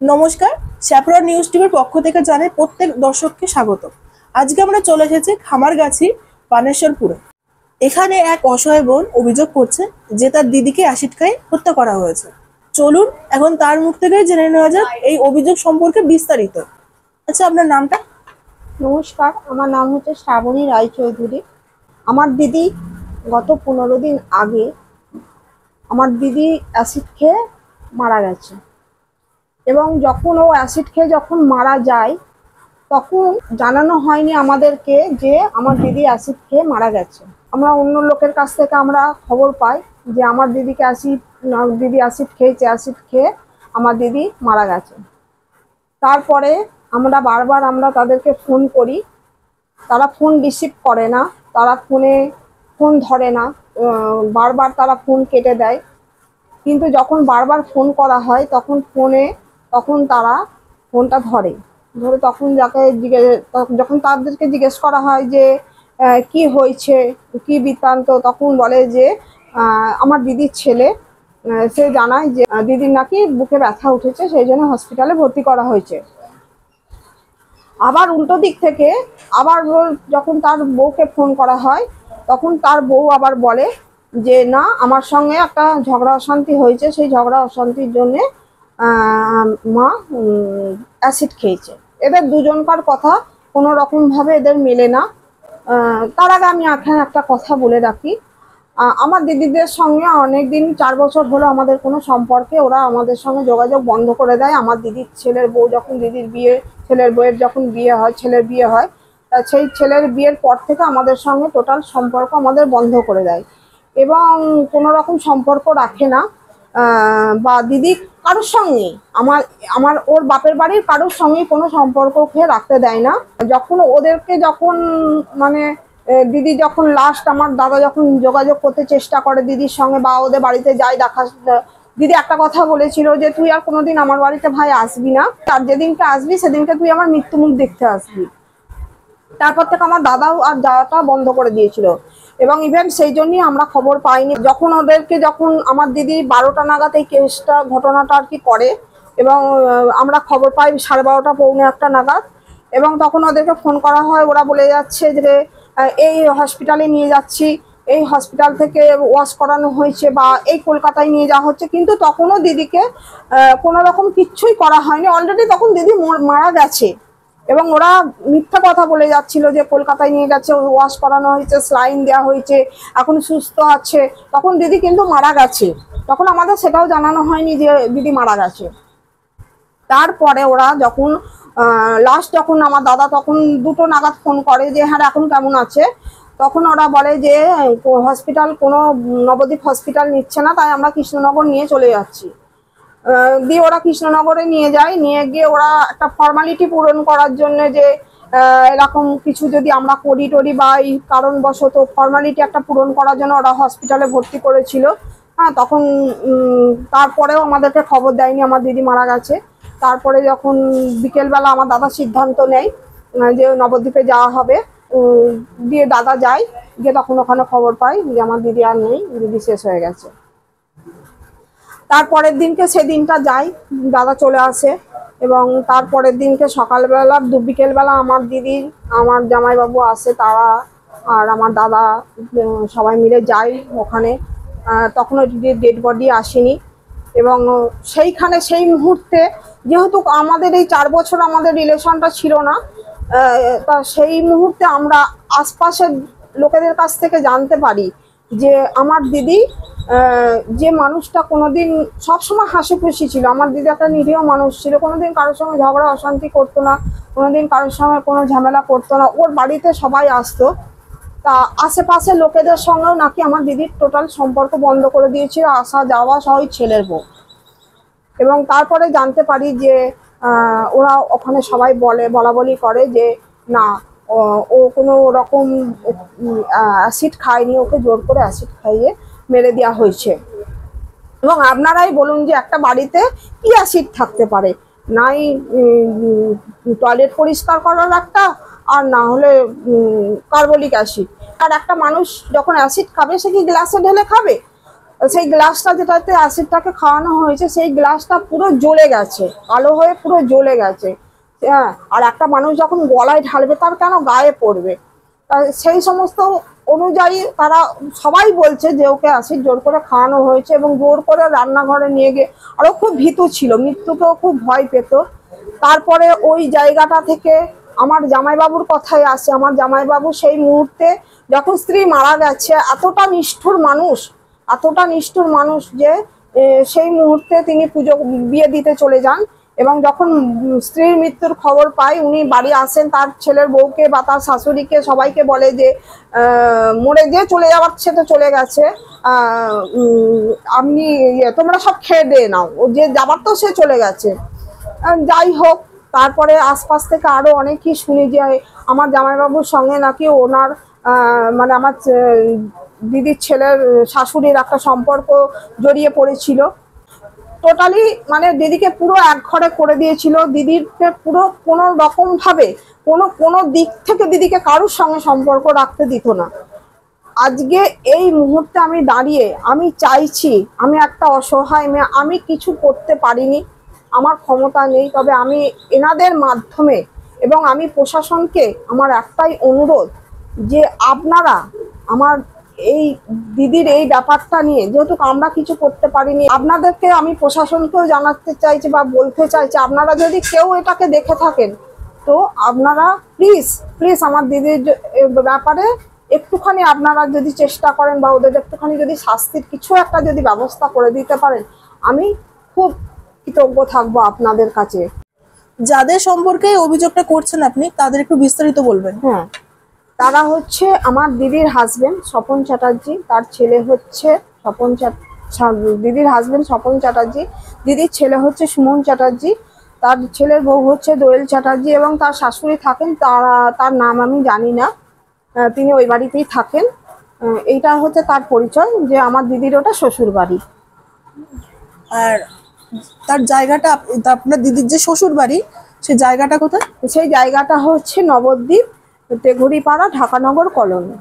নমস্কার। চ্যাপড়া নিউজ টিভির পক্ষ থেকে জানাই প্রত্যেক দর্শককে স্বাগত। আজকে আমরা চলে এসেছি খামারগাছি বানেশ্বরপুরে। এখানে এক অসহায় বোন অভিযোগ করছে যে তার দিদিকে অ্যাসিড খাই হত্যা করা হয়েছে। চলুন এখন তার মুখ থেকে জেনে নেওয়া যাক এই অভিযোগ সম্পর্কে বিস্তারিত। আচ্ছা, আপনার নামটা? নমস্কার, আমার নাম হচ্ছে শ্রাবণী রায়চৌধুরী। আমার দিদি গত 15 দিন আগে আমার দিদি অ্যাসিড খেয়ে মারা গেছে। এবং যখন ও অ্যাসিড খেয়ে যখন মারা যায় তখন জানানো হয়নি আমাদেরকে যে আমার দিদি অ্যাসিড খেয়ে মারা গেছে। আমরা অন্য লোকের কাছ থেকে আমরা খবর পাই যে আমার দিদিকে দিদি অ্যাসিড খেয়েছে, অ্যাসিড খেয়ে আমার দিদি মারা গেছে। তারপরে আমরা তাদেরকে ফোন করি, তারা ফোন রিসিভ করে না, তারা ফোন ধরে না, বারবার তারা ফোন কেটে দেয়। কিন্তু যখন বারবার ফোন করা হয় তখন তারা ফোনটা ধরে। তখন যখন তাদেরকে জিজ্ঞেস করা হয় যে কি হয়েছে, কি বৃত্তান্ত, তখন বলে যে আমার দিদির ছেলে সে জানায় যে দিদির নাকি বুকে ব্যথা উঠেছে, সেই জন্য হসপিটালে ভর্তি করা হয়েছে। আবার উল্টো দিক থেকে আবার যখন তার বউকে ফোন করা হয় তখন তার বউ আবার বলে যে না, আমার সঙ্গে একটা ঝগড়া অশান্তি হয়েছে, সেই ঝগড়া অশান্তির জন্যে মা অ্যাসিড খেয়েছে। এদের দুজনকার কথা কোনো রকমভাবে এদের মেলে না। তার আগে আমি এখানে একটা কথা বলে রাখি, আমার দিদিদের সঙ্গে অনেকদিন 4 বছর হলো আমাদের কোনো সম্পর্কে ওরা আমাদের সঙ্গে যোগাযোগ বন্ধ করে দেয়। আমার দিদির ছেলের বউ যখন ছেলের বউয়ের যখন ছেলের বিয়ে হয় সেই ছেলের বিয়ের পর থেকে আমাদের সঙ্গে টোটাল সম্পর্ক আমাদের বন্ধ করে দেয় এবং কোনো রকম সম্পর্ক রাখে না। বা দিদি কারোর সঙ্গে আমার ওর বাপের বাড়ির কারোর সঙ্গে কোনো সম্পর্ক রাখতে দেয় না। যখন মানে দিদি যখন লাস্ট আমার দাদা যখন যোগাযোগ করতে চেষ্টা করে দিদির সঙ্গে বা ওদের বাড়িতে যায় দিদি একটা কথা বলেছিল যে তুই আর কোনোদিন আমার বাড়িতে ভাই আসবি না, আর যেদিনকে আসবি সেদিনকে তুই আমার মৃত্যু মুখ দেখতে আসবি। তারপর থেকে আমার দাদাও আর যাওয়াটা বন্ধ করে দিয়েছিল এবং ইভেন সেই জন্যই আমরা খবর পাইনি। যখন আমার দিদি 12টা নাগাদ এই ঘটনাটা আর কি করে এবং আমরা খবর পাই 12:30 পৌনে 1টা নাগাদ, এবং তখন ওদেরকে ফোন করা হয়। ওরা বলে যাচ্ছে যে এই হসপিটালে নিয়ে যাচ্ছি, এই হসপিটাল থেকে ওয়াশ করানো হয়েছে বা এই কলকাতায় নিয়ে যাওয়া হচ্ছে, কিন্তু তখনও দিদিকে কোনো রকম কিচ্ছুই করা হয়নি। অলরেডি তখন দিদি মারা গেছে এবং ওরা মিথ্যা কথা বলে যাচ্ছিল যে কলকাতায় নিয়ে গেছে, ওয়াশ করানো হয়েছে, স্লাইন দেওয়া হয়েছে, এখন সুস্থ আছে। তখন দিদি কিন্তু মারা গেছে, তখন আমাদের সেটাও জানানো হয়নি যে দিদি মারা গেছে। তারপরে ওরা যখন লাস্ট যখন আমার দাদা তখন 2টো নাগাদ ফোন করে যে হ্যাঁ এখন কেমন আছে, তখন ওরা বলে যে হসপিটাল কোনো নবদ্বীপ হসপিটাল নিচ্ছে না, তাই আমরা কৃষ্ণনগর নিয়ে চলে যাচ্ছি। দিয়ে ওরা কৃষ্ণনগরে নিয়ে যায়, নিয়ে গিয়ে ওরা একটা ফর্মালিটি পূরণ করার জন্য যে এরকম কিছু যদি আমরা করি বা এই কারণবশত ফর্মালিটি একটা পূরণ করার জন্য ওরা হসপিটালে ভর্তি করেছিল। হ্যাঁ, তখন তারপরেও আমাদেরকে খবর দেয়নি আমার দিদি মারা গেছে। তারপরে যখন বিকেলবেলা আমার দাদা সিদ্ধান্ত নেয় যে নবদ্বীপে যাওয়া হবে, দিয়ে দাদা যায়, গিয়ে তখন ওখানে খবর পাই যে আমার দিদি আর নেই, দিদি শেষ হয়ে গেছে। তারপরের দিনকে সেদিনটা যাই, দাদা চলে আসে এবং তারপরের দিনকে সকালবেলা বিকেলবেলা আমার দিদি আমার জামাইবাবু আসে, তারা আর আমার দাদা সবাই মিলে যাই ওখানে। তখনও দিদির ডেড বডি আসেনি এবং সেইখানে সেই মুহূর্তে যেহেতু আমাদের এই 4 বছর আমাদের রিলেশনটা ছিল না, তা সেই মুহূর্তে আমরা আশপাশের লোকেদের কাছ থেকে জানতে পারি যে আমার দিদি যে মানুষটা কোনোদিন সবসময় হাসি খুশি ছিল, আমার দিদি একটা নিরীহ মানুষ ছিল, কোনোদিন কারোর সঙ্গে ঝগড়া অশান্তি করতো না, কোনোদিন কারোর সঙ্গে কোনো ঝামেলা করতো না। ওর বাড়িতে সবাই আসতো, তা আশেপাশের লোকেদের সঙ্গেও নাকি আমার দিদির টোটাল সম্পর্ক বন্ধ করে দিয়েছিল, আসা যাওয়া সবাই ছেলের বউ। এবং তারপরে জানতে পারি যে ওরা ওখানে সবাই বলা বলি করে যে না, ও কোনো রকম অ্যাসিড খায়নি, ওকে জোর করে অ্যাসিড খাইয়ে মেরে দেওয়া হয়েছে। এবং আপনারাই বলুন যে একটা বাড়িতে কি অ্যাসিড থাকতে পারে, নাই টয়লেট পরিষ্কার করার একটা, আর না হলে কার্বলিক অ্যাসিড। আর একটা মানুষ যখন অ্যাসিড খাবে সে কি গ্লাসে ঢেলে খাবে? সেই গ্লাসটা যেটাতে অ্যাসিডটাকে খাওয়ানো হয়েছে সেই গ্লাসটা পুরো জ্বলে গেছে, কালো হয়ে পুরো জ্বলে গেছে। হ্যাঁ, আর একটা মানুষ যখন গলায় ঢালবে তার কেন গায়ে পড়বে? সেই সমস্ত অনুযায়ী তারা সবাই বলছে যে ওকে অ্যাসিড জোর করে খাওয়ানো হয়েছে এবং জোর করে রান্নাঘরে নিয়ে গিয়ে, আরও খুব ভীতু ছিল, মৃত্যুকেও খুব ভয় পেত। তারপরে ওই জায়গাটা থেকে আমার জামাইবাবুর কথায় আসে। আমার জামাইবাবু সেই মুহূর্তে যখন স্ত্রী মারা গেছে, এতটা নিষ্ঠুর মানুষ, এতটা নিষ্ঠুর মানুষ যে সেই মুহূর্তে তিনি পুজো বিয়ে দিতে চলে যান। এবং যখন স্ত্রীর মৃত্যুর খবর পায় উনি বাড়ি আসেন, তার ছেলের বউকে বা তার শাশুড়িকে সবাইকে বলে যে মরে যে চলে যাওয়ার সে তো চলে গেছে, আপনি তোমরা সব খেয়ে দিয়ে নাও, ও যে যাবার তো সে চলে গেছে। যাই হোক, তারপরে আশপাশ থেকে আরো অনেকেই শুনি যে আমার জামাইবাবুর সঙ্গে নাকি ওনার মানে আমার দিদির ছেলের শাশুড়ির একটা সম্পর্ক জড়িয়ে পড়েছিল। টোটালি মানে দিদিকে পুরো একঘরে করে দিয়েছিল। দিদিকে পুরো কোনো রকম ভাবে কোনো দিক থেকে দিদিকে কারোর সঙ্গে সম্পর্ক রাখতে দিত না। আজকে এই মুহূর্তে আমি দাঁড়িয়ে আমি চাইছি, আমি একটা অসহায় মেয়ে, আমি কিছু করতে পারিনি, আমার ক্ষমতা নেই, তবে আমি এনাদের মাধ্যমে এবং আমি প্রশাসনকে আমার একটাই অনুরোধ যে আপনারা আমার এই দিদির এই ব্যাপারটা নিয়ে, যেহেতু আমরা কিছু করতে পারিনি, আপনাদেরকে আমি প্রশাসনকেও জানাতে চাইছি বা বলতে চাইছি, আপনারা যদি কেউ এটাকে দেখে থাকেন তো আপনারা প্লিজ প্লিজ আমার দিদির ব্যাপারে একটুখানি আপনারা যদি চেষ্টা করেন বা ওদের একটুখানি যদি শাস্তির কিছু একটা যদি ব্যবস্থা করে দিতে পারেন, আমি খুব কৃতজ্ঞ থাকবো আপনাদের কাছে। যাদের সম্পর্কে এই অভিযোগটা করছেন আপনি, তাদের একটু বিস্তারিত বলবেন। হ্যাঁ, তারা হচ্ছে আমার দিদির হাজবেন্ড স্বপন চ্যাটার্জি, তার ছেলে হচ্ছে দিদির হাজবেন্ড স্বপন চ্যাটার্জি, দিদির ছেলে হচ্ছে সুমন চ্যাটার্জি, তার ছেলের বউ হচ্ছে দোয়েল চ্যাটার্জি এবং তার শাশুড়ি থাকেন, তার নাম আমি জানি না, তিনি ওই বাড়িতেই থাকেন। এইটা হচ্ছে তার পরিচয় যে আমার দিদির ওটা শ্বশুর বাড়ি। আর তার জায়গাটা, আপনার দিদির যে শ্বশুর বাড়ি, সেই জায়গাটা কোথায়? সেই জায়গাটা হচ্ছে নবদ্বীপ, তেঘুরিপাড়া, ঢাকানগর কলোনি।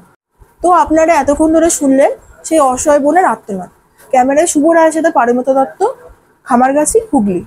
তো আপনারা এতক্ষণ ধরে শুনলেন সেই অসহায় বোনের আত্মনাদ। ক্যামেরায় শুভ রায়ের সাথে পারিমতা দত্ত, খামারগাছি, হুগলি।